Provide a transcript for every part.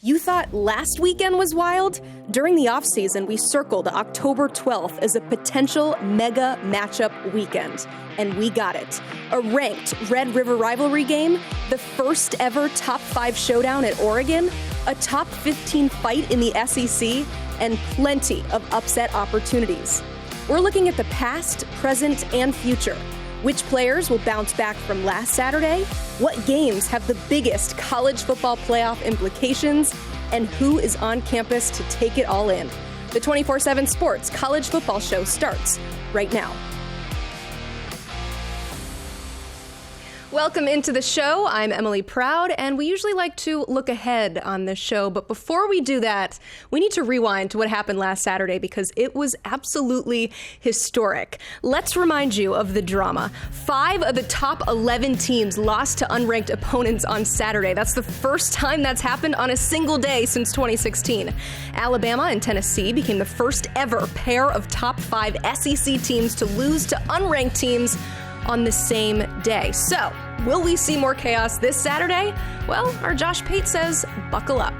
You thought last weekend was wild? During the offseason, we circled October 12th as a potential mega matchup weekend. And we got it. A ranked Red River rivalry game, the first ever top 5 showdown at Oregon, a top 15 fight in the SEC, and plenty of upset opportunities. We're looking at the past, present, and future. Which players will bounce back from last Saturday? What games have the biggest college football playoff implications? And who is on campus to take it all in? The 247 Sports College Football Show starts right now. Welcome into the show. I'm Emily Proud, and we usually like to look ahead on this show. But before we do that, we need to rewind to what happened last Saturday because it was absolutely historic. Let's remind you of the drama. 5 of the top 11 teams lost to unranked opponents on Saturday. That's the first time that's happened on a single day since 2016. Alabama and Tennessee became the first ever pair of top 5 SEC teams to lose to unranked teams on the same day. So, will we see more chaos this Saturday? Well, our Josh Pate says, buckle up.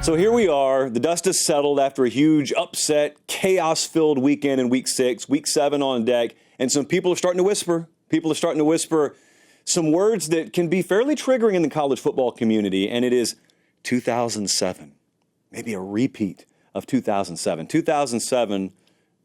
So here we are. The dust has settled after a huge upset, chaos-filled weekend in Week 6, Week 7 on deck, and some people are starting to whisper. People are starting to whisper some words that can be fairly triggering in the college football community, and it is 2007. Maybe a repeat of 2007. 2007,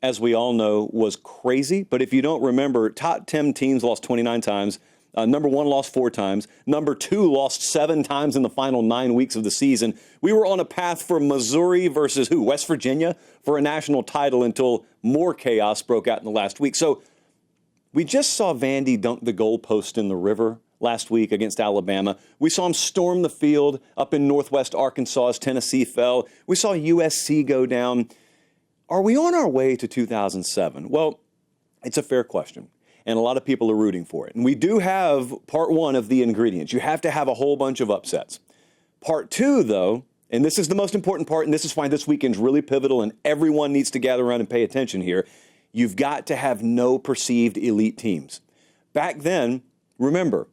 as we all know, was crazy. But if you don't remember, top 10 teams lost 29 times. Number 1 lost 4 times. Number 2 lost 7 times in the final 9 weeks of the season. We were on a path for Missouri versus who? West Virginia for a national title until more chaos broke out in the last week. So we just saw Vandy dunk the goalpost in the river last week against Alabama. We saw him storm the field up in northwest Arkansas as Tennessee fell. We saw USC go down. Are we on our way to 2007? Well, it's a fair question, and a lot of people are rooting for it. And we do have part 1 of the ingredients. You have to have a whole bunch of upsets. Part 2, though, and this is the most important part, and this is why this weekend's really pivotal, and everyone needs to gather around and pay attention here. You've got to have no perceived elite teams. Back then, remember,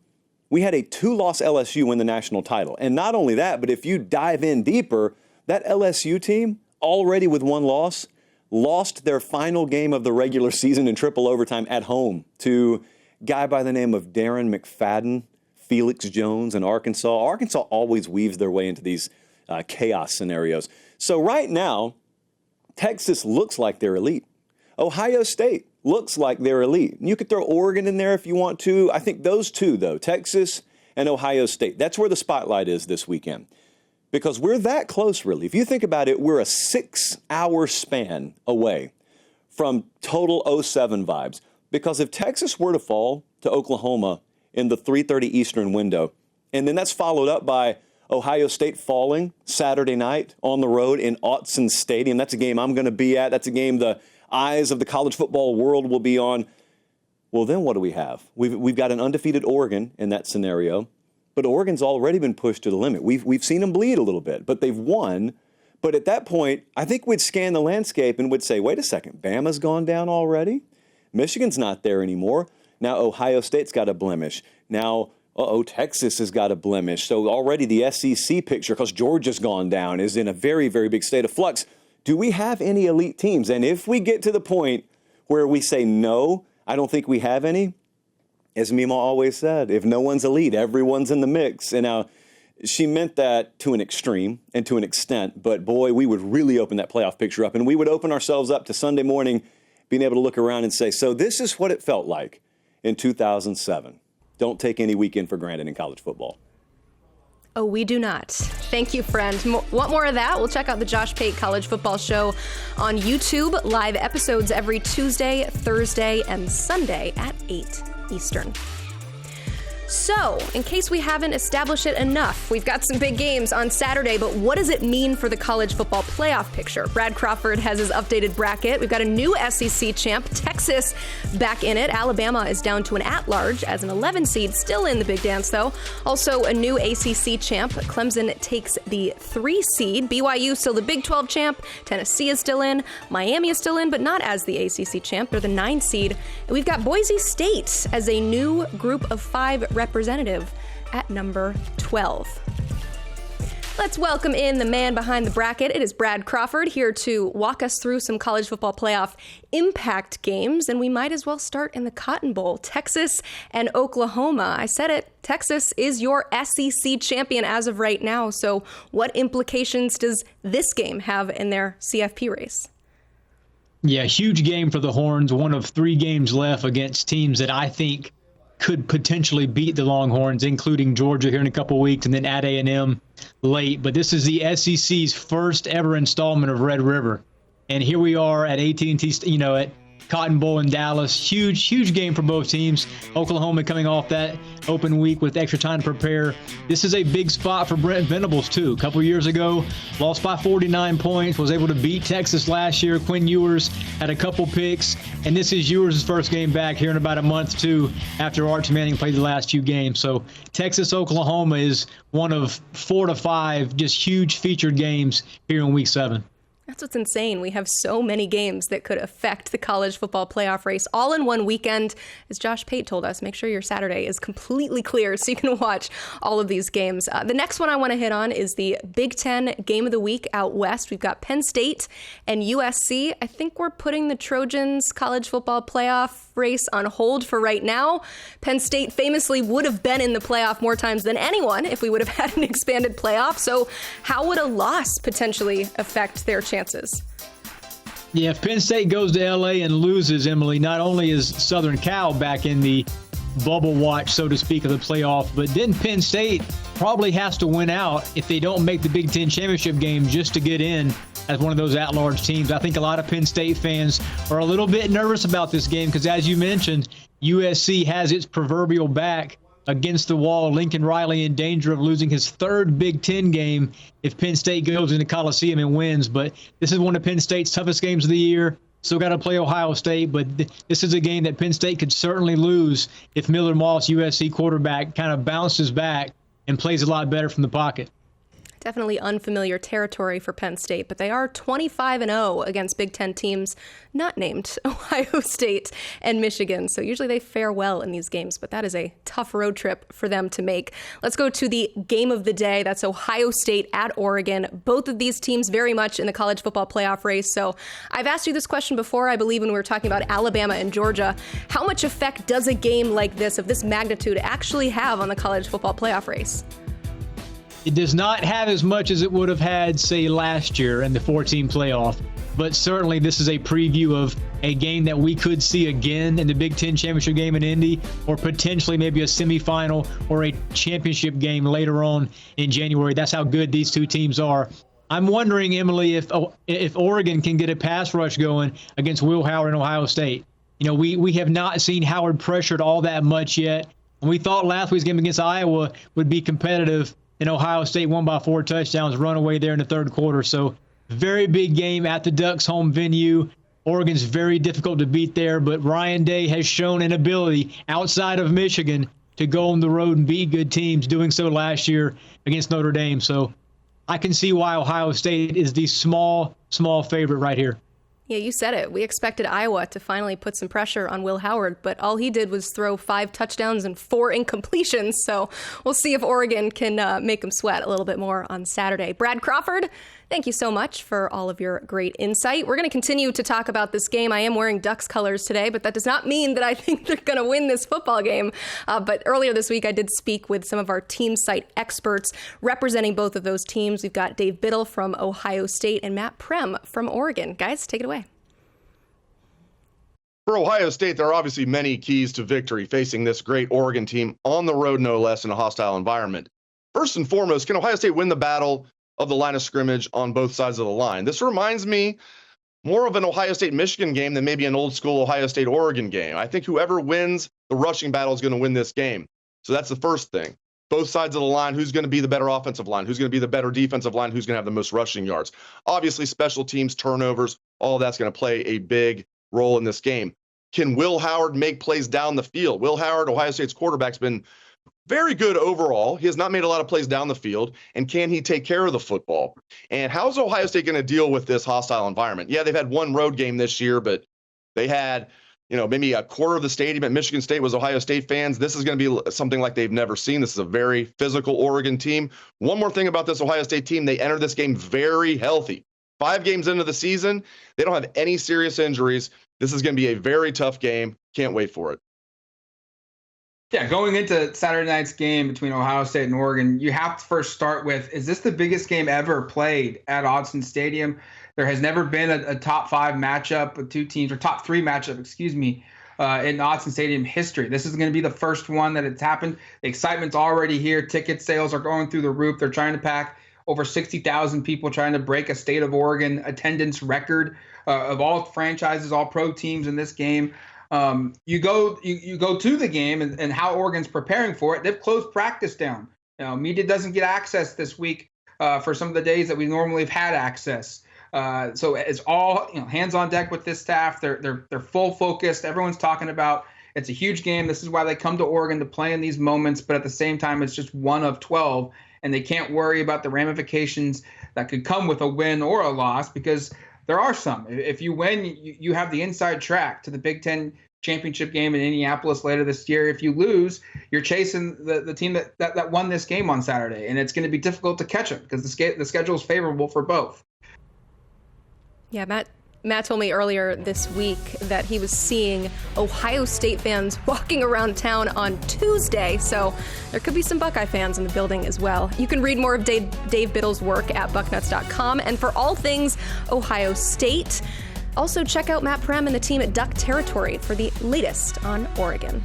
we had a 2-loss LSU win the national title. And not only that, but if you dive in deeper, that LSU team, already with 1 loss, lost their final game of the regular season in triple overtime at home to a guy by the name of Darren McFadden, Felix Jones in Arkansas. Arkansas always weaves their way into these chaos scenarios. So right now, Texas looks like they're elite. Ohio State looks like they're elite. You could throw Oregon in there if you want to. I think those two, though, Texas and Ohio State, that's where the spotlight is this weekend. Because we're that close, really. If you think about it, we're a 6-hour span away from total 07 vibes. Because if Texas were to fall to Oklahoma in the 3:30 Eastern window, and then that's followed up by Ohio State falling Saturday night on the road in Autzen Stadium, that's a game I'm going to be at. That's a game the eyes of the college football world will be on. Well, then what do we have? We've got an undefeated Oregon in that scenario. But Oregon's already been pushed to the limit. We've seen them bleed a little bit, but they've won. But at that point, I think we'd scan the landscape and would say, wait a second, Bama's gone down already? Michigan's not there anymore. Now Ohio State's got a blemish. Now, Texas has got a blemish. So already the SEC picture, because Georgia's gone down, is in a very, very big state of flux. Do we have any elite teams? And if we get to the point where we say, no, I don't think we have any, as Mima always said, if no one's elite, everyone's in the mix. And now she meant that to an extreme and to an extent, but boy, we would really open that playoff picture up, and we would open ourselves up to Sunday morning being able to look around and say, so this is what it felt like in 2007. Don't take any weekend for granted in college football. Oh, we do not. Thank you, friend. Want more of that? We'll check out the Josh Pate College Football Show on YouTube. Live episodes every Tuesday, Thursday, and Sunday at 8 Eastern. So, in case we haven't established it enough, we've got some big games on Saturday, but what does it mean for the college football playoff picture? Brad Crawford has his updated bracket. We've got a new SEC champ, Texas, back in it. Alabama is down to an at-large as an 11 seed, still in the big dance, though. Also, a new ACC champ. Clemson takes the 3 seed. BYU still the Big 12 champ. Tennessee is still in. Miami is still in, but not as the ACC champ. They're the 9 seed. And we've got Boise State as a new group of 5 representative at number 12. Let's welcome in the man behind the bracket. It is Brad Crawford here to walk us through some college football playoff impact games. And we might as well start in the Cotton Bowl, Texas and Oklahoma. I said it, Texas is your SEC champion as of right now. So what implications does this game have in their CFP race? Yeah, huge game for the Horns. One of 3 games left against teams that I think could potentially beat the Longhorns, including Georgia here in a couple weeks, and then at A&M late. But this is the SEC's first ever installment of Red River, and here we are at AT&T, at Cotton Bowl in Dallas. Huge game for both teams. Oklahoma coming off that open week with extra time to prepare. This is a big spot for Brent Venables, too. A couple years ago, lost by 49 points, was able to beat Texas last year. Quinn Ewers had a couple picks, and this is Ewers' first game back here in about a month, too, after Arch Manning played the last few games. So Texas-Oklahoma is one of 4 to 5 just huge featured games here in Week 7. That's what's insane. We have so many games that could affect the college football playoff race all in one weekend. As Josh Pate told us, make sure your Saturday is completely clear so you can watch all of these games. The next one I want to hit on is the Big Ten Game of the Week out west. We've got Penn State and USC. I think we're putting the Trojans college football playoff race on hold for right now. Penn State famously would have been in the playoff more times than anyone if we would have had an expanded playoff. So how would a loss potentially affect their chances? Yeah, if Penn State goes to L.A. and loses, Emily, not only is Southern Cal back in the bubble watch, so to speak, of the playoff, but then Penn State probably has to win out if they don't make the Big Ten championship game just to get in as one of those at-large teams. I think a lot of Penn State fans are a little bit nervous about this game because, as you mentioned, USC has its proverbial back against the wall. Lincoln Riley in danger of losing his 3rd Big Ten game if Penn State goes into Coliseum and wins. But this is one of Penn State's toughest games of the year. Still got to play Ohio State, but this is a game that Penn State could certainly lose if Miller Moss, USC quarterback, kind of bounces back and plays a lot better from the pocket. Definitely unfamiliar territory for Penn State, but they are 25-0 against Big Ten teams not named Ohio State and Michigan. So usually they fare well in these games, but that is a tough road trip for them to make. Let's go to the game of the day. That's Ohio State at Oregon. Both of these teams very much in the college football playoff race. So I've asked you this question before, I believe, when we were talking about Alabama and Georgia. How much effect does a game like this, of this magnitude, actually have on the college football playoff race? It does not have as much as it would have had, say, last year in the 4-team playoff. But certainly this is a preview of a game that we could see again in the Big Ten championship game in Indy, or potentially maybe a semifinal or a championship game later on in January. That's how good these two teams are. I'm wondering, Emily, if Oregon can get a pass rush going against Will Howard and Ohio State. We have not seen Howard pressured all that much yet. And we thought last week's game against Iowa would be competitive, and Ohio State won by 4 touchdowns, run away there in the 3rd quarter. So very big game at the Ducks' home venue. Oregon's very difficult to beat there, but Ryan Day has shown an ability outside of Michigan to go on the road and beat good teams, doing so last year against Notre Dame. So I can see why Ohio State is the small favorite right here. Yeah, you said it. We expected Iowa to finally put some pressure on Will Howard, but all he did was throw 5 touchdowns and 4 incompletions. So we'll see if Oregon can make him sweat a little bit more on Saturday. Brad Crawford, thank you so much for all of your great insight. We're going to continue to talk about this game. I am wearing Ducks colors today, but that does not mean that I think they're going to win this football game. But earlier this week, I did speak with some of our team site experts representing both of those teams. We've got Dave Biddle from Ohio State and Matt Prem from Oregon. Guys, take it away. For Ohio State, there are obviously many keys to victory facing this great Oregon team on the road, no less, in a hostile environment. First and foremost, can Ohio State win the battle of the line of scrimmage on both sides of the line? This reminds me more of an Ohio State-Michigan game than maybe an old-school Ohio State-Oregon game. I think whoever wins the rushing battle is going to win this game. So that's the first thing. Both sides of the line, who's going to be the better offensive line? Who's going to be the better defensive line? Who's going to have the most rushing yards? Obviously, special teams, turnovers, all of that's going to play a big role in this game. Can Will Howard make plays down the field? Will Howard, Ohio State's quarterback, has been very good overall. He has not made a lot of plays down the field. And can he take care of the football? And how's Ohio State going to deal with this hostile environment? Yeah, they've had one road game this year, but they had, maybe a quarter of the stadium at Michigan State was Ohio State fans. This is going to be something like they've never seen. This is a very physical Oregon team. One more thing about this Ohio State team, they entered this game very healthy. 5 games into the season, they don't have any serious injuries. This is going to be a very tough game. Can't wait for it. Yeah, going into Saturday night's game between Ohio State and Oregon, you have to first start with, is this the biggest game ever played at Autzen Stadium? There has never been a top 5 matchup with two teams, or top 3 matchup, in Autzen Stadium history. This is going to be the first one that it's happened. The excitement's already here. Ticket sales are going through the roof. They're trying to pack over 60,000 people, trying to break a State of Oregon attendance record of all franchises, all pro teams in this game. You go to the game and how Oregon's preparing for it. They've closed practice down. Media doesn't get access this week for some of the days that we normally have had access. So it's all hands on deck with this staff. They're full focused. Everyone's talking about it's a huge game. This is why they come to Oregon to play in these moments. But at the same time, it's just one of 12, and they can't worry about the ramifications that could come with a win or a loss, because there are some. If you win, you have the inside track to the Big Ten championship game in Indianapolis later this year. If you lose, you're chasing the team that won this game on Saturday, and it's going to be difficult to catch them because the schedule is favorable for both. Yeah, Matt told me earlier this week that he was seeing Ohio State fans walking around town on Tuesday, so there could be some Buckeye fans in the building as well. You can read more of Dave Biddle's work at bucknuts.com, and for all things Ohio State, also check out Matt Prem and the team at Duck Territory for the latest on Oregon.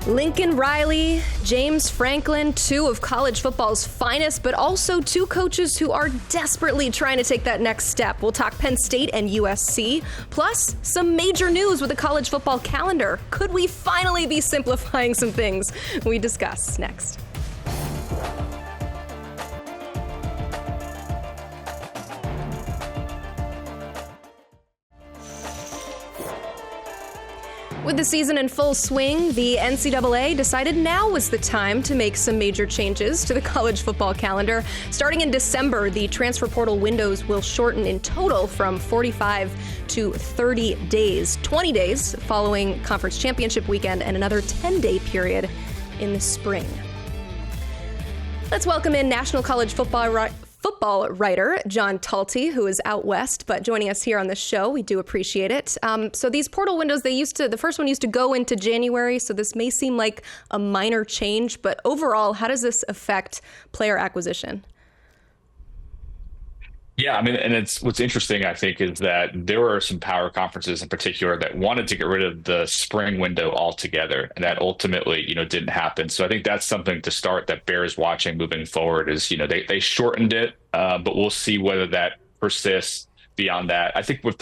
Lincoln Riley, James Franklin, 2 of college football's finest, but also 2 coaches who are desperately trying to take that next step. We'll talk Penn State and USC, plus some major news with the college football calendar. Could we finally be simplifying some things? We discuss next. With the season in full swing, the NCAA decided now was the time to make some major changes to the college football calendar. Starting in December, the transfer portal windows will shorten in total from 45 to 30 days, 20 days following conference championship weekend, and another 10-day period in the spring. Let's welcome in National College Football writer John Talty, who is out west, but joining us here on the show. We do appreciate it. So these portal windows, the first one used to go into January, so this may seem like a minor change, but overall, how does this affect player acquisition? Yeah, I mean, and what's interesting, I think, is that there were some power conferences in particular that wanted to get rid of the spring window altogether, and that ultimately, didn't happen. So I think that's something to start that bears watching moving forward. Is they shortened it, but we'll see whether that persists beyond that. I think with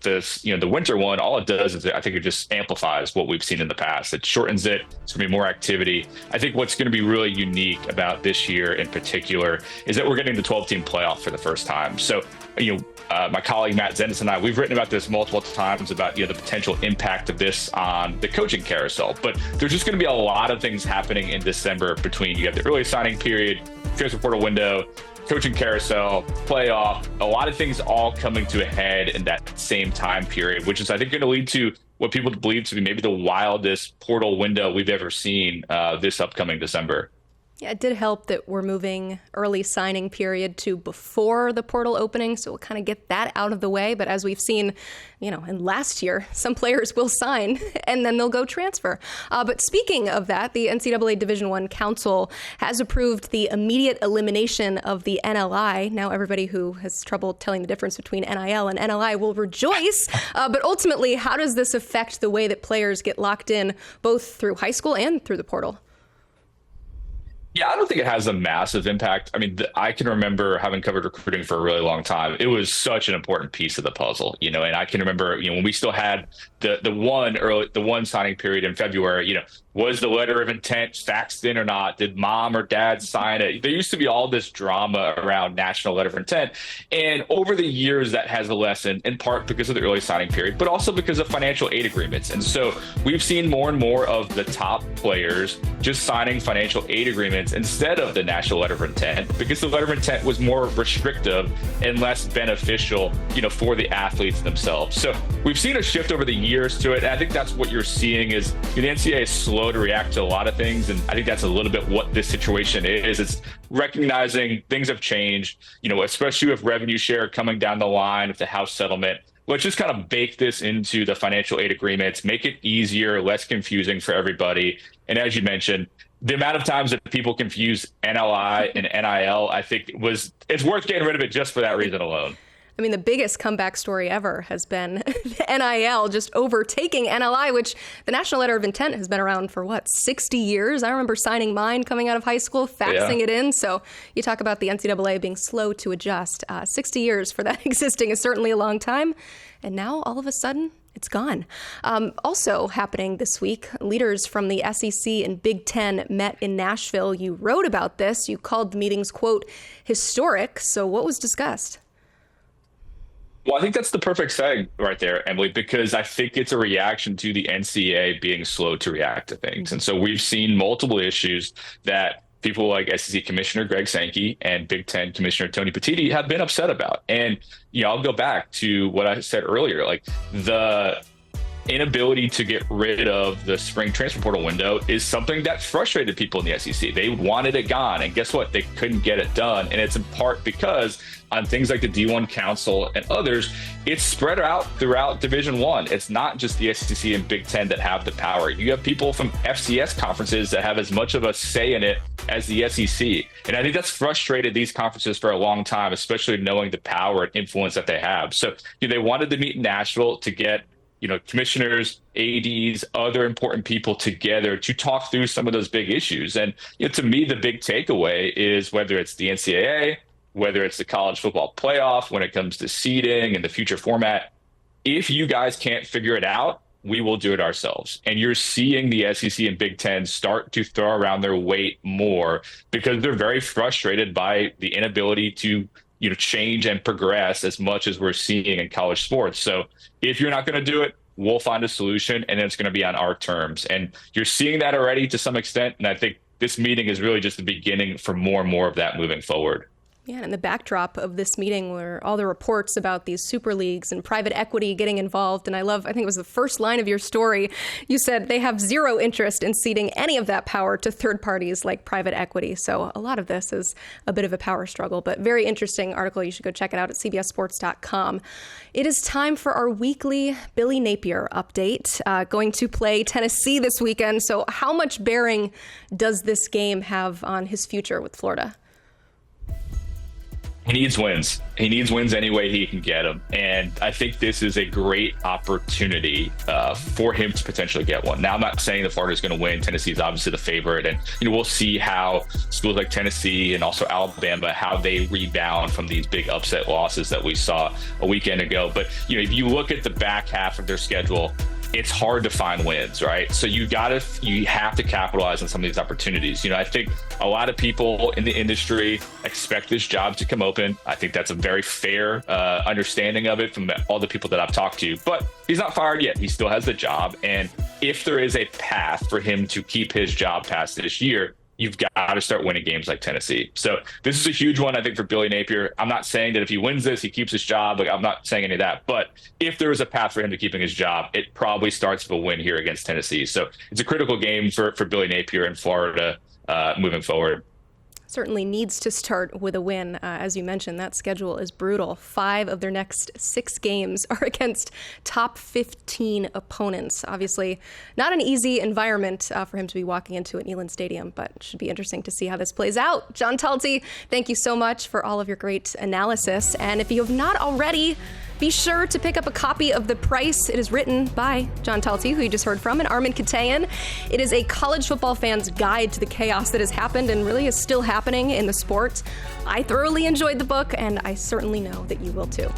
this, the winter one, all it does is I think it just amplifies what we've seen in the past. It shortens it. It's going to be more activity. I think what's going to be really unique about this year in particular is that we're getting the 12-team playoff for the first time. So, my colleague Matt Zennis and I, we've written about this multiple times about, the potential impact of this on the coaching carousel. But there's just going to be a lot of things happening in December between you have the early signing period, transfer portal window, coaching carousel, playoff, a lot of things all coming to a head in that same time period, which is, I think, going to lead to what people believe to be maybe the wildest portal window we've ever seen this upcoming December. Yeah, it did help that we're moving early signing period to before the portal opening, so we'll kind of get that out of the way. But as we've seen, in last year, some players will sign and then they'll go transfer. But speaking of that, the NCAA Division I Council has approved the immediate elimination of the NLI. Now everybody who has trouble telling the difference between NIL and NLI will rejoice. But ultimately, how does this affect the way that players get locked in both through high school and through the portal? Yeah, I don't think it has a massive impact. I mean, I can remember having covered recruiting for a really long time. It was such an important piece of the puzzle, and I can remember, when we still had the one signing period in February, was the letter of intent faxed in or not? Did mom or dad sign it? There used to be all this drama around national letter of intent. And over the years, that has lessened, in part because of the early signing period, but also because of financial aid agreements. And so we've seen more and more of the top players just signing financial aid agreements agreements instead of the national letter of intent, because the letter of intent was more restrictive and less beneficial, for the athletes themselves. So we've seen a shift over the years to it. And I think that's what you're seeing is the NCAA is slow to react to a lot of things. And I think that's a little bit what this situation is. It's recognizing things have changed, especially with revenue share coming down the line with the House settlement. Let's just kind of bake this into the financial aid agreements, make it easier, less confusing for everybody. And as you mentioned, the amount of times that people confuse NLI and NIL, I think it's worth getting rid of it just for that reason alone. I mean, the biggest comeback story ever has been NIL just overtaking NLI, which the National Letter of Intent has been around for, 60 years? I remember signing mine coming out of high school, faxing it in. So you talk about the NCAA being slow to adjust. 60 years for that existing is certainly a long time. And now, all of a sudden, it's gone. Also happening this week, leaders from the SEC and Big Ten met in Nashville. You wrote about this. You called the meetings, quote, historic. So what was discussed? Well, I think that's the perfect setting right there, Emily, because I think it's a reaction to the NCAA being slow to react to things. And so we've seen multiple issues that people like SEC Commissioner Greg Sankey and Big Ten Commissioner Tony Petitti have been upset about. And, I'll go back to what I said earlier, like the inability to get rid of the spring transfer portal window is something that frustrated people in the SEC. They wanted it gone. And guess what? They couldn't get it done. And it's in part because on things like the D1 Council and others, it's spread out throughout Division I. It's not just the SEC and Big Ten that have the power. You have people from FCS conferences that have as much of a say in it as the SEC. And I think that's frustrated these conferences for a long time, especially knowing the power and influence that they have. So they wanted to meet in Nashville to get commissioners, ADs, other important people together to talk through some of those big issues. And to me, the big takeaway is whether it's the NCAA, whether it's the college football playoff, when it comes to seeding and the future format, if you guys can't figure it out, we will do it ourselves. And you're seeing the SEC and Big Ten start to throw around their weight more because they're very frustrated by the inability to change and progress as much as we're seeing in college sports. So if you're not going to do it, we'll find a solution, and it's going to be on our terms. And you're seeing that already to some extent. And I think this meeting is really just the beginning for more and more of that moving forward. Yeah, and the backdrop of this meeting were all the reports about these super leagues and private equity getting involved. And I think it was the first line of your story. You said they have zero interest in ceding any of that power to third parties like private equity. So a lot of this is a bit of a power struggle, but very interesting article. You should go check it out at cbssports.com. It is time for our weekly Billy Napier update. Going to play Tennessee this weekend. So how much bearing does this game have on his future with Florida? He needs wins. He needs wins any way he can get them. And I think this is a great opportunity for him to potentially get one. Now, I'm not saying that Florida is going to win. Tennessee is obviously the favorite. And, we'll see how schools like Tennessee and also Alabama, how they rebound from these big upset losses that we saw a weekend ago. But, if you look at the back half of their schedule, it's hard to find wins, right? So you have to capitalize on some of these opportunities. I think a lot of people in the industry expect this job to come open. I think that's a very fair understanding of it from all the people that I've talked to, but he's not fired yet. He still has the job. And if there is a path for him to keep his job past this year, you've got to start winning games like Tennessee. So this is a huge one, I think, for Billy Napier. I'm not saying that if he wins this, he keeps his job. I'm not saying any of that. But if there is a path for him to keeping his job, it probably starts with a win here against Tennessee. So it's a critical game for Billy Napier and Florida moving forward. Certainly needs to start with a win. As you mentioned, that schedule is brutal. 5 of their next 6 games are against top 15 opponents. Obviously, not an easy environment for him to be walking into at Neyland Stadium, but it should be interesting to see how this plays out. John Talty, thank you so much for all of your great analysis. And if you have not already, be sure to pick up a copy of The Price. It is written by John Talty, who you just heard from, and Armin Katayan. It is a college football fan's guide to the chaos that has happened and really is still happening in the sport. I thoroughly enjoyed the book, and I certainly know that you will too.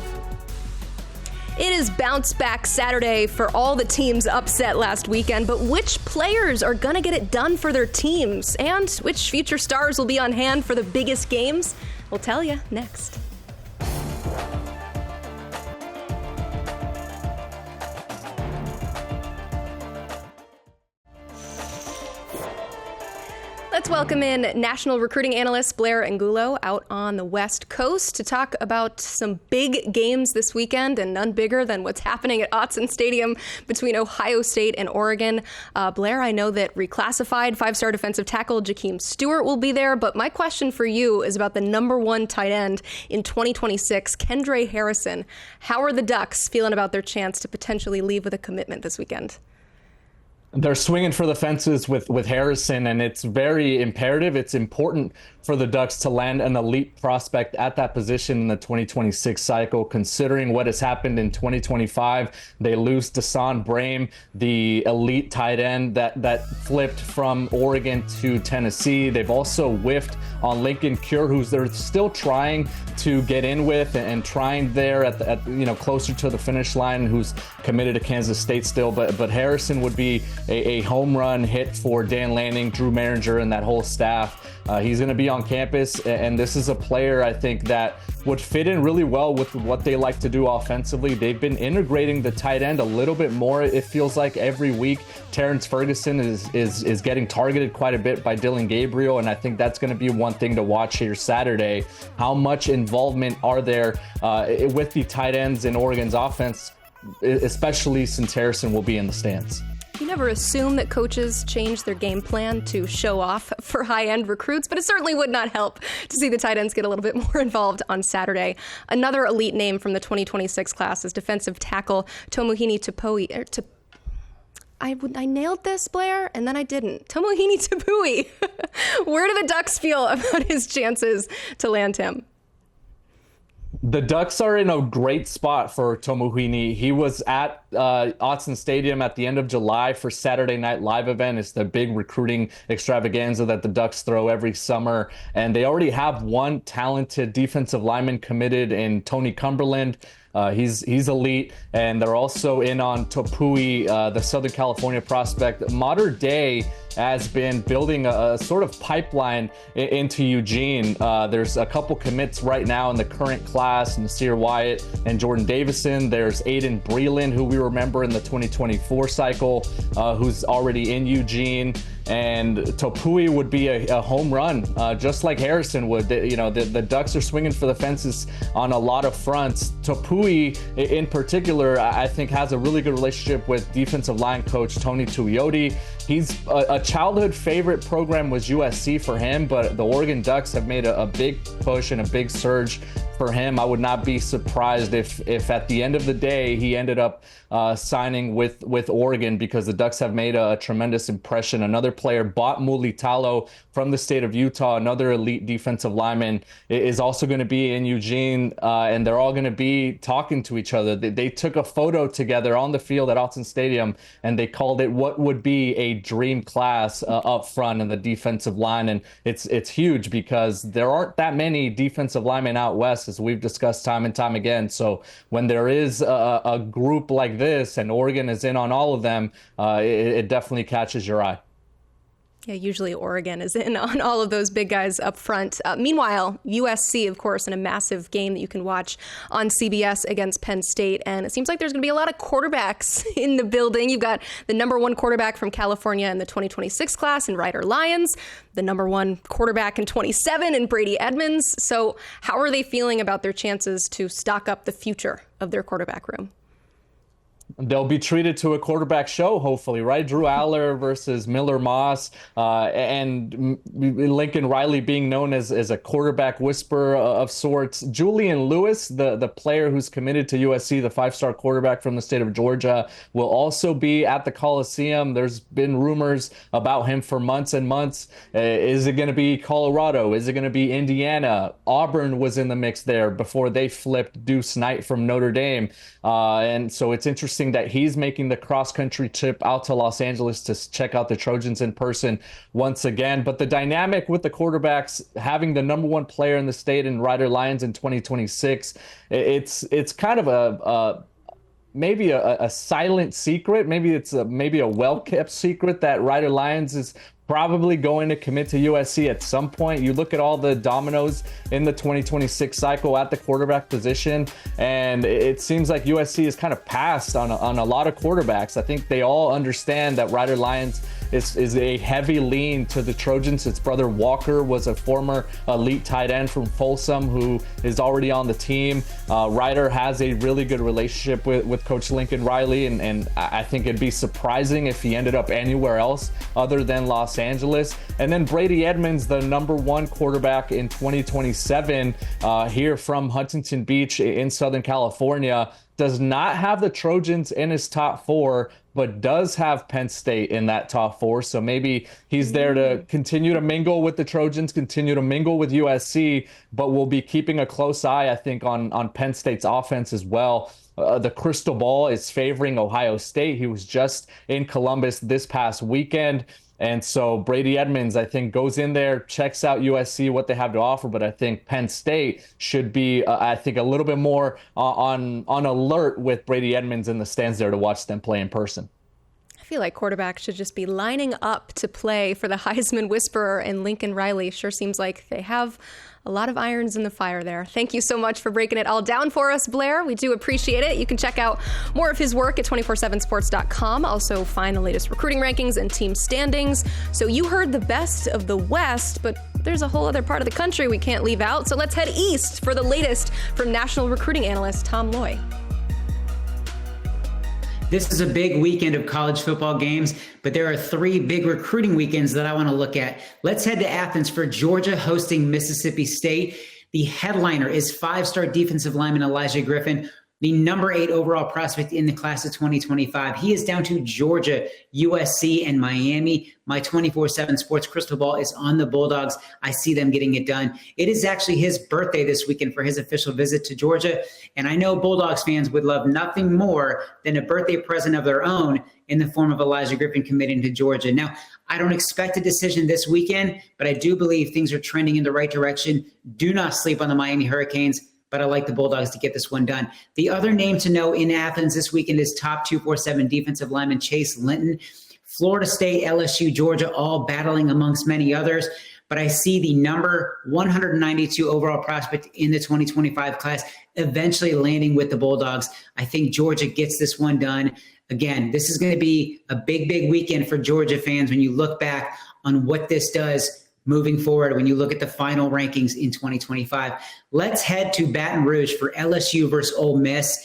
It is Bounce Back Saturday for all the teams upset last weekend, but which players are going to get it done for their teams? And which future stars will be on hand for the biggest games? We'll tell you next. Let's welcome in national recruiting analyst Blair Angulo out on the West Coast to talk about some big games this weekend, and none bigger than what's happening at Autzen Stadium between Ohio State and Oregon. Blair, I know that reclassified five-star defensive tackle Jakeem Stewart will be there, but my question for you is about the number one tight end in 2026, Kendre Harrison. How are the Ducks feeling about their chance to potentially leave with a commitment this weekend? They're swinging for the fences with Harrison, and it's very imperative. It's important for the Ducks to land an elite prospect at that position in the 2026 cycle, considering what has happened in 2025. They lose Desan Brame, the elite tight end that flipped from Oregon to Tennessee. They've also whiffed on Lincoln Cure, who's they're still trying to get in with and trying there at closer to the finish line, who's committed to Kansas State still. But Harrison would be a home run hit for Dan Lanning, Drew Maringer, and that whole staff. He's going to be on campus, and this is a player I think that would fit in really well with what they like to do offensively. They've been integrating the tight end a little bit more, it feels like, every week. Terrence Ferguson is getting targeted quite a bit by Dylan Gabriel, and I think that's going to be one thing to watch here Saturday. How much involvement are there with the tight ends in Oregon's offense, especially since Harrison will be in the stands? You never assume that coaches change their game plan to show off for high-end recruits, but it certainly would not help to see the tight ends get a little bit more involved on Saturday. Another elite name from the 2026 class is defensive tackle Tomohini Tupoi. I nailed this, Blair, and then I didn't. Tomohini Tupoi. Where do the Ducks feel about his chances to land him? The Ducks are in a great spot for Tomohini. He was at Autzen Stadium at the end of July for Saturday Night Live event. It's the big recruiting extravaganza that the Ducks throw every summer. And they already have one talented defensive lineman committed in Tony Cumberland. He's elite, and they're also in on Tupui, the Southern California prospect. Modern Day has been building a sort of pipeline into Eugene. There's a couple commits right now in the current class, Nasir Wyatt and Jordan Davison. There's Aiden Breland, who we remember in the 2024 cycle, who's already in Eugene. And Tupui would be a home run, just like Harrison would. The Ducks are swinging for the fences on a lot of fronts. Tupui, in particular, I think has a really good relationship with defensive line coach Tony Tuioti. He's a childhood favorite program was USC for him, but the Oregon Ducks have made a big push and a big surge for him. I would not be surprised if at the end of the day he ended up signing with Oregon, because the Ducks have made a tremendous impression. Another player, Bot Mulitalo from the state of Utah, another elite defensive lineman, is also going to be in Eugene, and they're all going to be talking to each other. They took a photo together on the field at Autzen Stadium, and they called it what would be a dream class up front in the defensive line. And it's huge because there aren't that many defensive linemen out west, as we've discussed time and time again. So when there is a group like this and Oregon is in on all of them, it definitely catches your eye. Yeah, usually Oregon is in on all of those big guys up front. Meanwhile, USC, of course, in a massive game that you can watch on CBS against Penn State. And it seems like there's going to be a lot of quarterbacks in the building. You've got the number one quarterback from California in the 2026 class in Ryder Lyons, the number one quarterback in 27 in Brady Edmonds. So how are they feeling about their chances to stock up the future of their quarterback room? They'll be treated to a quarterback show, hopefully, right? Drew Aller versus Miller Moss, and Lincoln Riley being known as a quarterback whisperer of sorts. Julian Lewis, the player who's committed to USC, the five-star quarterback from the state of Georgia, will also be at the Coliseum. There's been rumors about him for months and months. Is it going to be Colorado? Is it going to be Indiana? Auburn was in the mix there before they flipped Deuce Knight from Notre Dame. And so it's interesting that he's making the cross-country trip out to Los Angeles to check out the Trojans in person once again. But the dynamic with the quarterbacks, having the number one player in the state in Ryder Lyons in 2026, it's kind of maybe a silent secret. Maybe it's a well-kept secret that Ryder Lyons is probably going to commit to USC at some point. You look at all the dominoes in the 2026 cycle at the quarterback position, and it seems like USC is kind of passed on a lot of quarterbacks. I think they all understand that Ryder Lyons is a heavy lean to the Trojans. Its brother Walker was a former elite tight end from Folsom who is already on the team. Ryder has a really good relationship with Coach Lincoln Riley, and I think it'd be surprising if he ended up anywhere else other than Los Angeles. And then Brady Edmonds, the number 1 quarterback in 2027 here from Huntington Beach in Southern California, does not have the Trojans in his top 4, but does have Penn State in that top 4. So maybe he's there to continue to mingle with the Trojans, continue to mingle with USC, but we'll be keeping a close eye, I think, on Penn State's offense as well. The crystal ball is favoring Ohio State. He was just in Columbus this past weekend. And so Brady Edmonds, I think, goes in there, checks out USC, what they have to offer. But I think Penn State should be, I think, a little bit more on alert with Brady Edmonds in the stands there to watch them play in person. I feel like quarterbacks should just be lining up to play for the Heisman Whisperer and Lincoln Riley. Sure seems like they have a lot of irons in the fire there. Thank you so much for breaking it all down for us, Blair. We do appreciate it. You can check out more of his work at 247sports.com. Also find the latest recruiting rankings and team standings. So you heard the best of the West, but there's a whole other part of the country we can't leave out. So let's head east for the latest from national recruiting analyst Tom Loy. This is a big weekend of college football games, but there are 3 big recruiting weekends that I want to look at. Let's head to Athens for Georgia hosting Mississippi State. The headliner is 5-star defensive lineman Elijah Griffin, the number 8 overall prospect in the class of 2025. He is down to Georgia, USC, and Miami. My 247 Sports crystal ball is on the Bulldogs. I see them getting it done. It is actually his birthday this weekend for his official visit to Georgia. And I know Bulldogs fans would love nothing more than a birthday present of their own in the form of Elijah Griffin committing to Georgia. Now, I don't expect a decision this weekend, but I do believe things are trending in the right direction. Do not sleep on the Miami Hurricanes, but I like the Bulldogs to get this one done. The other name to know in Athens this weekend is top 247 defensive lineman Chase Linton. Florida State, LSU, Georgia, all battling amongst many others. But I see the number 192 overall prospect in the 2025 class eventually landing with the Bulldogs. I think Georgia gets this one done. Again, this is going to be a big, big weekend for Georgia fans when you look back on what this does moving forward, when you look at the final rankings in 2025. Let's head to Baton Rouge for LSU versus Ole Miss.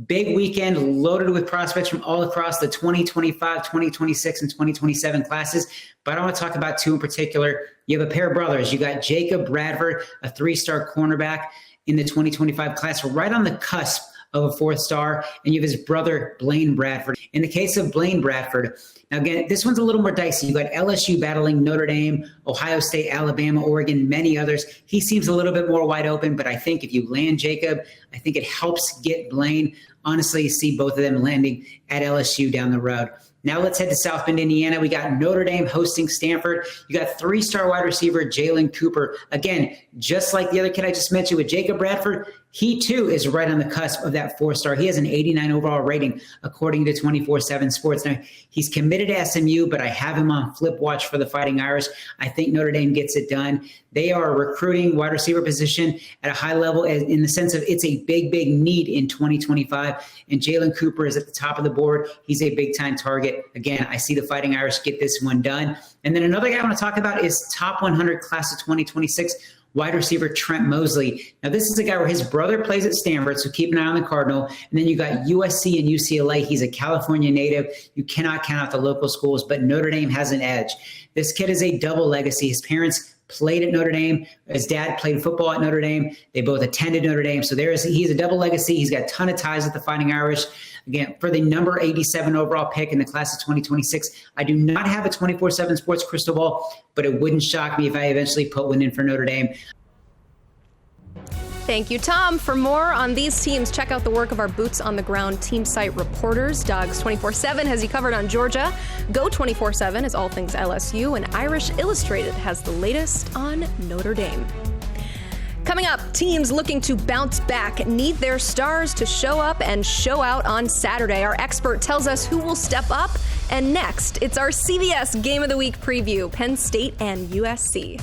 Big weekend loaded with prospects from all across the 2025, 2026, and 2027 classes. But I want to talk about 2 in particular. You have a pair of brothers. You got Jacob Bradford, a 3-star cornerback in the 2025 class, right on the cusp of a 4th star. And you have his brother, Blaine Bradford. In the case of Blaine Bradford, now again, this one's a little more dicey. You got LSU battling Notre Dame, Ohio State, Alabama, Oregon, many others. He seems a little bit more wide open, but I think if you land Jacob, I think it helps get Blaine. Honestly, you see both of them landing at LSU down the road. Now let's head to South Bend, Indiana. We got Notre Dame hosting Stanford. You got 3-star wide receiver Jalen Cooper. Again, just like the other kid I just mentioned with Jacob Bradford, he too is right on the cusp of that 4-star. He has an 89 overall rating according to 247 Sports. Now, he's committed to SMU, but I have him on flip watch for the Fighting Irish. I think Notre Dame gets it done. They are recruiting wide receiver position at a high level in the sense of it's a big, big need in 2025. And Jalen Cooper is at the top of the board. He's a big-time target. Again, I see the Fighting Irish get this one done. And then another guy I want to talk about is top 100 class of 2026, wide receiver Trent Mosley. Now, this is a guy where his brother plays at Stanford, so keep an eye on the Cardinal. And then you got USC and UCLA. He's a California native. You cannot count out the local schools, but Notre Dame has an edge. This kid is a double legacy. His parents played at Notre Dame. His dad played football at Notre Dame. They both attended Notre Dame. So he's a double legacy. He's got a ton of ties with the Fighting Irish. Again, for the number 87 overall pick in the class of 2026, I do not have a 247 Sports crystal ball, but it wouldn't shock me if I eventually put one in for Notre Dame. Thank you, Tom. For more on these teams, check out the work of our boots-on-the-ground team site reporters. Dogs 24/7 has you covered on Georgia. Go 24/7 is all things LSU, and Irish Illustrated has the latest on Notre Dame. Coming up, teams looking to bounce back need their stars to show up and show out on Saturday. Our expert tells us who will step up. And next, it's our CBS Game of the Week preview, Penn State and USC.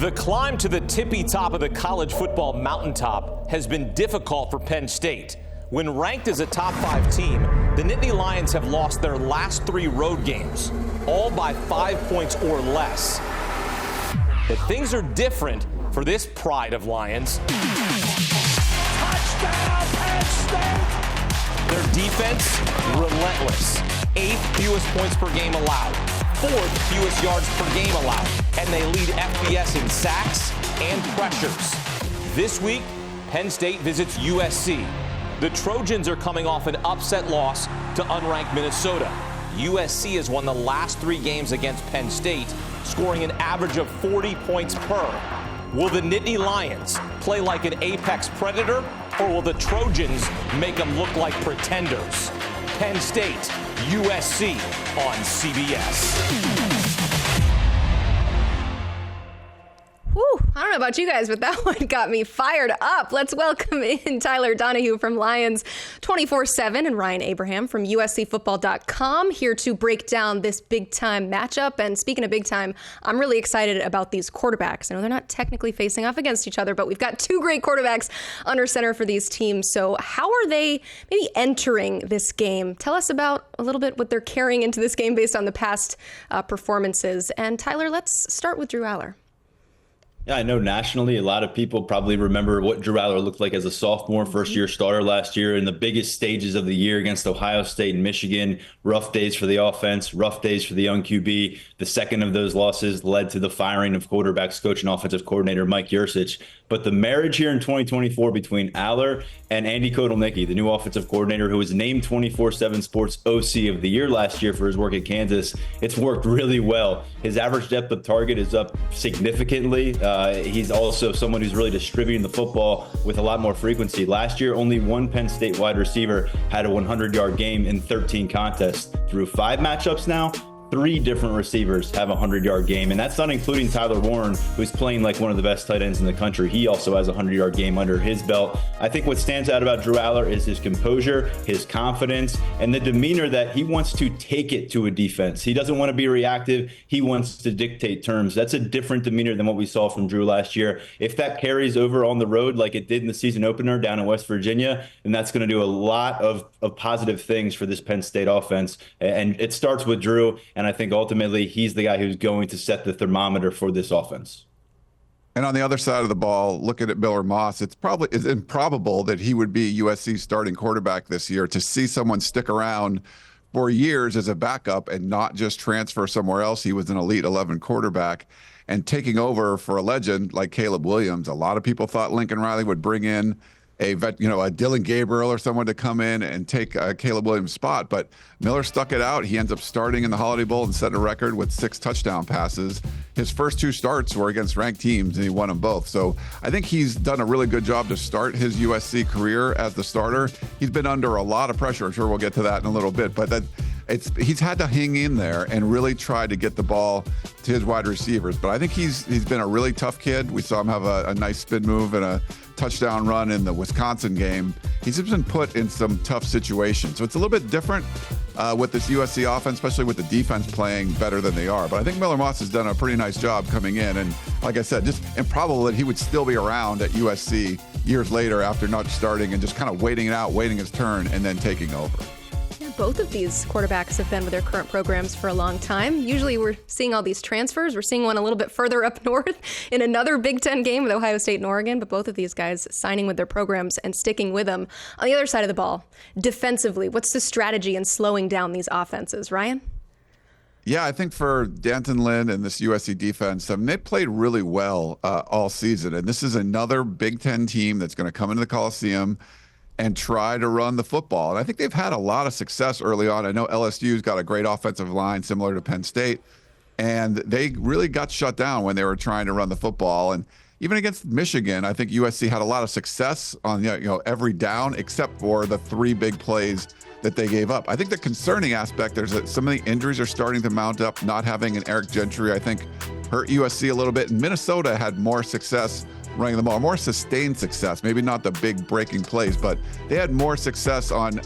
The climb to the tippy top of the college football mountaintop has been difficult for Penn State. When ranked as a top 5 team, the Nittany Lions have lost their last 3 road games, all by 5 points or less. But things are different for this pride of Lions. Touchdown, Penn State! Their defense, relentless. 8th fewest points per game allowed. 4th fewest yards per game allowed. And they lead FBS in sacks and pressures. This week, Penn State visits USC. The Trojans are coming off an upset loss to unranked Minnesota. USC has won the last 3 games against Penn State, scoring an average of 40 points per. Will the Nittany Lions play like an apex predator, or will the Trojans make them look like pretenders? Penn State, USC on CBS. Whew, I don't know about you guys, but that one got me fired up. Let's welcome in Tyler Donahue from Lions 247 and Ryan Abraham from USCFootball.com here to break down this big-time matchup. And speaking of big-time, I'm really excited about these quarterbacks. I know they're not technically facing off against each other, but we've got 2 great quarterbacks under center for these teams. So how are they maybe entering this game? Tell us about a little bit what they're carrying into this game based on the past performances. And Tyler, let's start with Drew Allar. Yeah, I know nationally, a lot of people probably remember what Drew Allar looked like as a sophomore, first-year starter last year in the biggest stages of the year against Ohio State and Michigan. Rough days for the offense, rough days for the young QB. The second of those losses led to the firing of quarterbacks coach and offensive coordinator Mike Yurcich. But the marriage here in 2024 between Allar and Andy Kotelnicki, the new offensive coordinator who was named 247Sports OC of the year last year for his work at Kansas, it's worked really well. His average depth of target is up significantly. He's also someone who's really distributing the football with a lot more frequency. Last year, only one Penn State wide receiver had a 100-yard game in 13 contests. Through 5 matchups now, 3 different receivers have a 100-yard game, and that's not including Tyler Warren, who's playing like one of the best tight ends in the country. He also has a 100-yard game under his belt. I think what stands out about Drew Allar is his composure, his confidence, and the demeanor that he wants to take it to a defense. He doesn't want to be reactive. He wants to dictate terms. That's a different demeanor than what we saw from Drew last year. If that carries over on the road like it did in the season opener down in West Virginia, then that's going to do a lot of positive things for this Penn State offense. And it starts with Drew, and I think ultimately he's the guy who's going to set the thermometer for this offense. And on the other side of the ball, looking at Miller Moss, it's improbable that he would be USC's starting quarterback this year. To see someone stick around for years as a backup and not just transfer somewhere else. He was an Elite 11 quarterback, and taking over for a legend like Caleb Williams. A lot of people thought Lincoln Riley would bring in a Dylan Gabriel or someone to come in and take Caleb Williams' spot. But Miller stuck it out. He ends up starting in the Holiday Bowl and setting a record with 6 touchdown passes. His first 2 starts were against ranked teams, and he won them both. So I think he's done a really good job to start his USC career as the starter. He's been under a lot of pressure. I'm sure we'll get to that in a little bit. But he's had to hang in there and really try to get the ball to his wide receivers. But I think he's been a really tough kid. We saw him have a nice spin move and a touchdown run in the Wisconsin game. He's just been put in some tough situations. So it's a little bit different with this USC offense, especially with the defense playing better than they are. But I think Miller Moss has done a pretty nice job coming in. And like I said, just improbable that he would still be around at USC years later after not starting and just kind of waiting it out, waiting his turn, and then taking over. Both of these quarterbacks have been with their current programs for a long time. Usually we're seeing all these transfers. We're seeing one a little bit further up north in another Big Ten game with Ohio State and Oregon, but both of these guys signing with their programs and sticking with them. On the other side of the ball, defensively, what's the strategy in slowing down these offenses? Ryan? Yeah, I think for D'Anton Lynn and this USC defense, they played really well all season. And this is another Big Ten team that's going to come into the Coliseum and try to run the football. And I think they've had a lot of success early on. I know LSU's got a great offensive line similar to Penn State, and they really got shut down when they were trying to run the football. And even against Michigan, I think USC had a lot of success on every down except for the 3 big plays that they gave up. I think the concerning aspect, some of the injuries are starting to mount up. Not having an Eric Gentry, I think, hurt USC a little bit. And Minnesota had more success running the ball, more sustained success, maybe not the big breaking plays, but they had more success on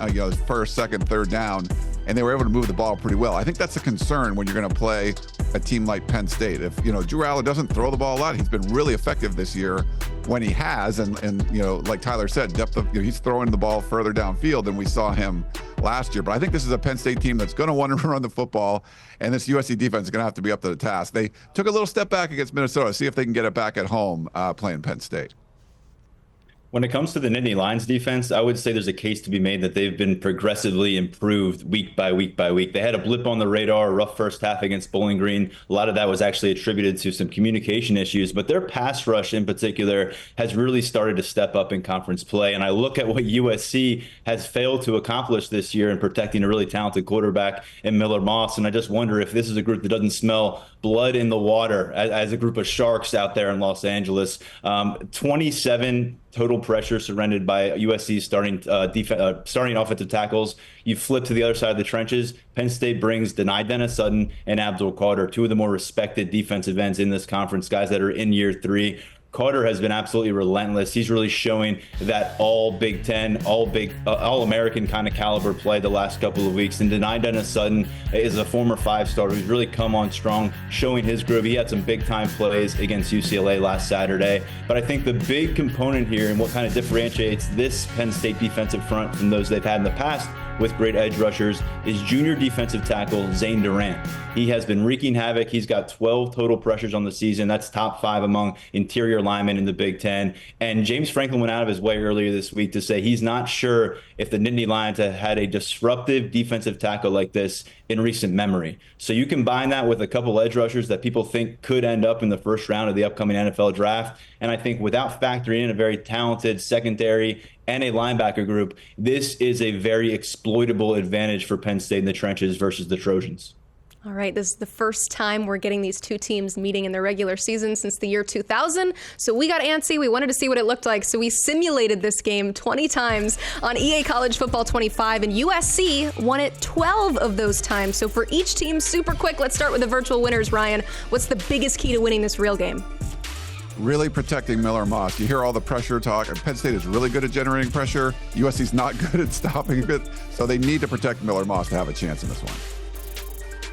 first, second, third down, and they were able to move the ball pretty well. I think that's a concern when you're going to play a team like Penn State. If, Drew Aller doesn't throw the ball a lot, he's been really effective this year when he has. And like Tyler said, depth of, he's throwing the ball further downfield than we saw him last year. But I think this is a Penn State team that's going to want to run the football, and this USC defense is going to have to be up to the task. They took a little step back against Minnesota. See if they can get it back at home playing Penn State. When it comes to the Nittany Lions defense, I would say there's a case to be made that they've been progressively improved week by week by week. They had a blip on the radar, a rough first half against Bowling Green. A lot of that was actually attributed to some communication issues, but their pass rush in particular has really started to step up in conference play. And I look at what USC has failed to accomplish this year in protecting a really talented quarterback in Miller Moss. And I just wonder if this is a group that doesn't smell blood in the water as a group of sharks out there in Los Angeles. 27 total pressure surrendered by USC's starting offensive tackles. You flip to the other side of the trenches. Penn State brings Denai Dennis Sutton and Abdul Carter, two of the more respected defensive ends in this conference, guys that are in year 3. Carter has been absolutely relentless. He's really showing that all Big Ten, all American kind of caliber play the last couple of weeks. And Denai Dennis Sutton is a former 5-star who's really come on strong, showing his groove. He had some big time plays against UCLA last Saturday. But I think the big component here and what kind of differentiates this Penn State defensive front from those they've had in the past with great edge rushers is junior defensive tackle Zane Durant. He has been wreaking havoc. He's got 12 total pressures on the season. That's top 5 among interior linemen in the Big Ten. And James Franklin went out of his way earlier this week to say he's not sure if the Nittany Lions have had a disruptive defensive tackle like this in recent memory. So you combine that with a couple edge rushers that people think could end up in the first round of the upcoming NFL draft. And I think without factoring in a very talented secondary and a linebacker group, this is a very exploitable advantage for Penn State in the trenches versus the Trojans. All right, this is the first time we're getting these two teams meeting in the regular season since the year 2000. So we got antsy. We wanted to see what it looked like. So we simulated this game 20 times on EA College Football 25, and USC won it 12 of those times. So for each team, super quick, let's start with the virtual winners. Ryan, what's the biggest key to winning this real game? Really protecting Miller Moss. You hear all the pressure talk, and Penn State is really good at generating pressure. USC's not good at stopping it, so they need to protect Miller Moss to have a chance in this one.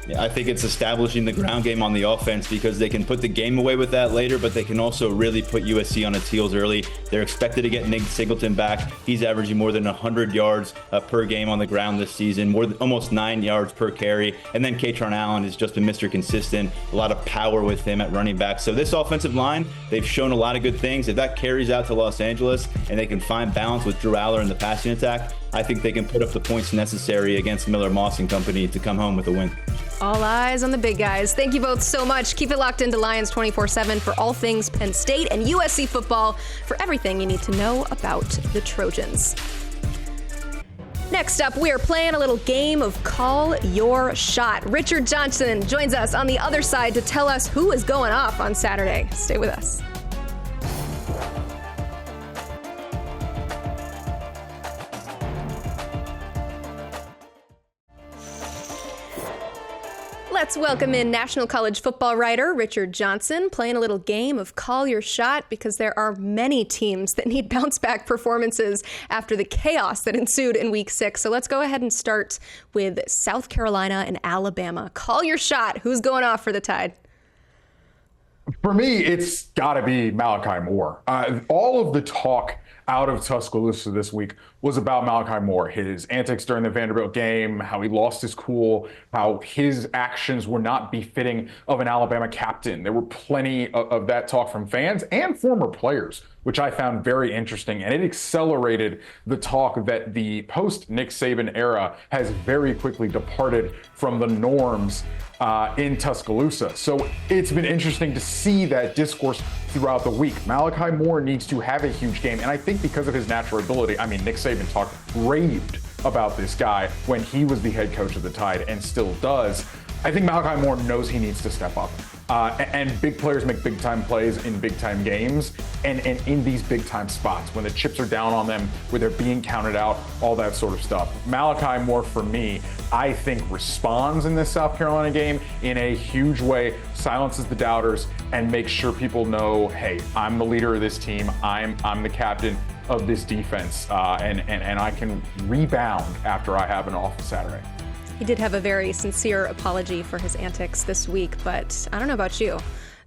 Yeah, I think it's establishing the ground game on the offense because they can put the game away with that later, but they can also really put USC on its heels early. They're expected to get Nick Singleton back. He's averaging more than 100 yards per game on the ground this season, almost 9 yards per carry. And then Katron Allen has just been Mr. Consistent, a lot of power with him at running back. So this offensive line, they've shown a lot of good things. If that carries out to Los Angeles and they can find balance with Drew Aller in the passing attack, I think they can put up the points necessary against Miller Moss and company to come home with a win. All eyes on the big guys. Thank you both so much. Keep it locked into Lions 24/7 for all things Penn State and USC football for everything you need to know about the Trojans. Next up, we are playing a little game of Call Your Shot. Richard Johnson joins us on the other side to tell us who is going off on Saturday. Stay with us. Let's welcome in National College Football writer Richard Johnson, playing a little game of Call Your Shot because there are many teams that need bounce-back performances after the chaos that ensued in Week 6. So let's go ahead and start with South Carolina and Alabama. Call your shot. Who's going off for the Tide? For me, it's got to be Malachi Moore. All of the talk out of Tuscaloosa this week was about Malachi Moore, his antics during the Vanderbilt game, how he lost his cool, how his actions were not befitting of an Alabama captain. There were plenty of that talk from fans and former players, which I found very interesting. And it accelerated the talk that the post-Nick Saban era has very quickly departed from the norms in Tuscaloosa. So it's been interesting to see that discourse throughout the week. Malachi Moore needs to have a huge game. And I think because of his natural ability, I mean, Nick Saban raved about this guy when he was the head coach of the Tide and still does. I think Malachi Moore knows he needs to step up. And big players make big time plays in big time games and in these big time spots when the chips are down on them, where they're being counted out, all that sort of stuff. Malachi Moore, for me, I think responds in this South Carolina game in a huge way, silences the doubters, and makes sure people know, hey, I'm the leader of this team. I'm the captain of this defense, and I can rebound after I have an off Saturday. He did have a very sincere apology for his antics this week, but I don't know about you.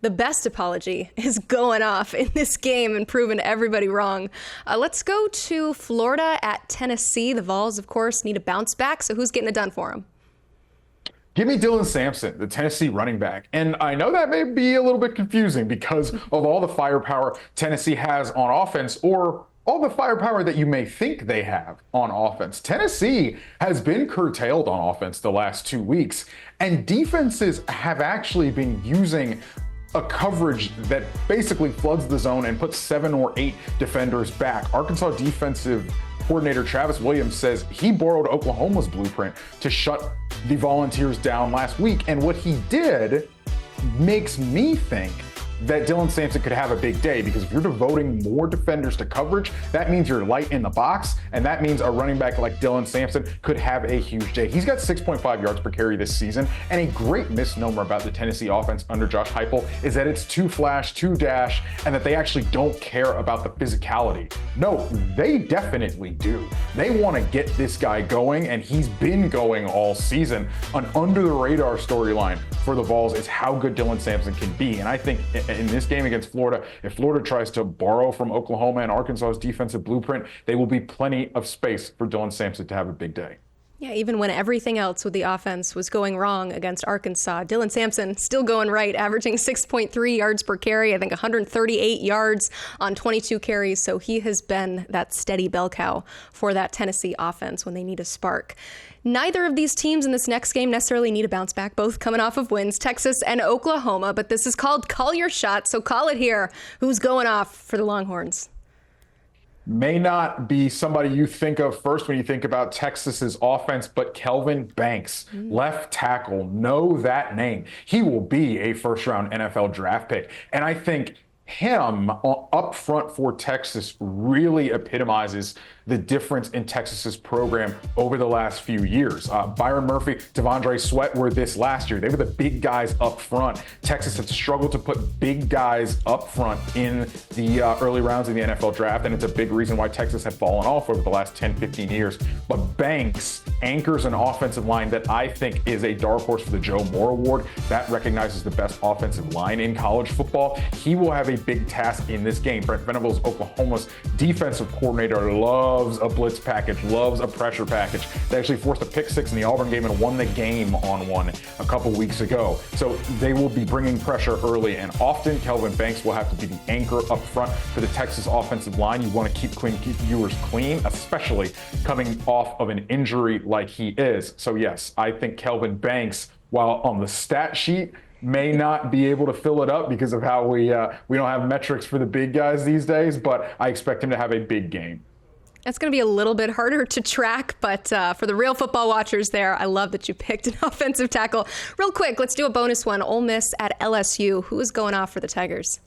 The best apology is going off in this game and proving everybody wrong. Let's go to Florida at Tennessee. The Vols, of course, need a bounce back, so who's getting it done for them? Give me Dylan Sampson, the Tennessee running back. And I know that may be a little bit confusing because of all the firepower Tennessee has on offense, or all the firepower that you may think they have on offense. Tennessee has been curtailed on offense the last 2 weeks, and defenses have actually been using a coverage that basically floods the zone and puts 7 or 8 defenders back. Arkansas defensive coordinator Travis Williams says he borrowed Oklahoma's blueprint to shut the Volunteers down last week. And what he did makes me think that Dylan Sampson could have a big day, because if you're devoting more defenders to coverage, that means you're light in the box, and that means a running back like Dylan Sampson could have a huge day. He's got 6.5 yards per carry this season, and a great misnomer about the Tennessee offense under Josh Heupel is that it's too flash, too dash, and that they actually don't care about the physicality. No, they definitely do. They want to get this guy going, and he's been going all season. An under-the-radar storyline for the Vols is how good Dylan Sampson can be, and I think in this game against Florida, if Florida tries to borrow from Oklahoma and Arkansas's defensive blueprint, there will be plenty of space for Dylan Sampson to have a big day. Yeah, even when everything else with the offense was going wrong against Arkansas, Dylan Sampson still going right, averaging 6.3 yards per carry, I think 138 yards on 22 carries. So he has been that steady bell cow for that Tennessee offense when they need a spark. Neither of these teams in this next game necessarily need a bounce back, both coming off of wins, Texas and Oklahoma, but this is called Call Your Shot, so call it here. Who's going off for the Longhorns? May not be somebody you think of first when you think about Texas's offense, but Kelvin Banks, left tackle. Know that name. He will be a first-round NFL draft pick, and I think him up front for Texas really epitomizes the difference in Texas's program over the last few years. Byron Murphy, Devondre Sweat were this last year. They were the big guys up front. Texas had struggled to put big guys up front in the early rounds of the NFL draft, and it's a big reason why Texas had fallen off over the last 10, 15 years. But Banks anchors an offensive line that I think is a dark horse for the Joe Moore Award. That recognizes the best offensive line in college football. He will have a big task in this game. Brent Venables, Oklahoma's defensive coordinator, loves a blitz package, loves a pressure package. They actually forced a pick six in the Auburn game and won the game on one a couple weeks ago. So they will be bringing pressure early, and often Kelvin Banks will have to be the anchor up front for the Texas offensive line. You want to keep viewers clean, especially coming off of an injury like he is. So yes, I think Kelvin Banks, while on the stat sheet, may not be able to fill it up because of how we don't have metrics for the big guys these days, but I expect him to have a big game. That's going to be a little bit harder to track, but for the real football watchers there, I love that you picked an offensive tackle. Real quick, let's do a bonus one. Ole Miss at LSU. Who is going off for the Tigers?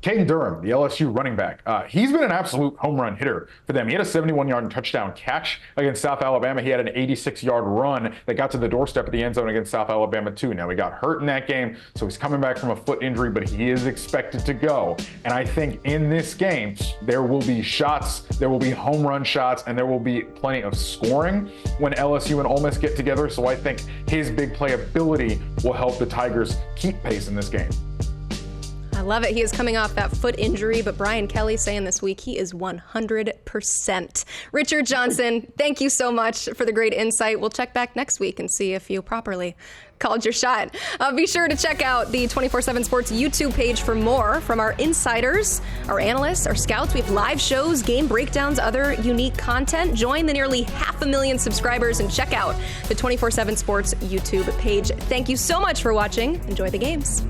Caden Durham, the LSU running back, he's been an absolute home run hitter for them. He had a 71-yard touchdown catch against South Alabama. He had an 86-yard run that got to the doorstep of the end zone against South Alabama, too. Now, he got hurt in that game, so he's coming back from a foot injury, but he is expected to go. And I think in this game, there will be shots, there will be home run shots, and there will be plenty of scoring when LSU and Ole Miss get together. So I think his big playability will help the Tigers keep pace in this game. I love it. He is coming off that foot injury, but Brian Kelly saying this week he is 100%. Richard Johnson, thank you so much for the great insight. We'll check back next week and see if you properly called your shot. Be sure to check out the 247 Sports YouTube page for more from our insiders, our analysts, our scouts. We have live shows, game breakdowns, other unique content. Join the nearly 500,000 subscribers and check out the 247 Sports YouTube page. Thank you so much for watching. Enjoy the games.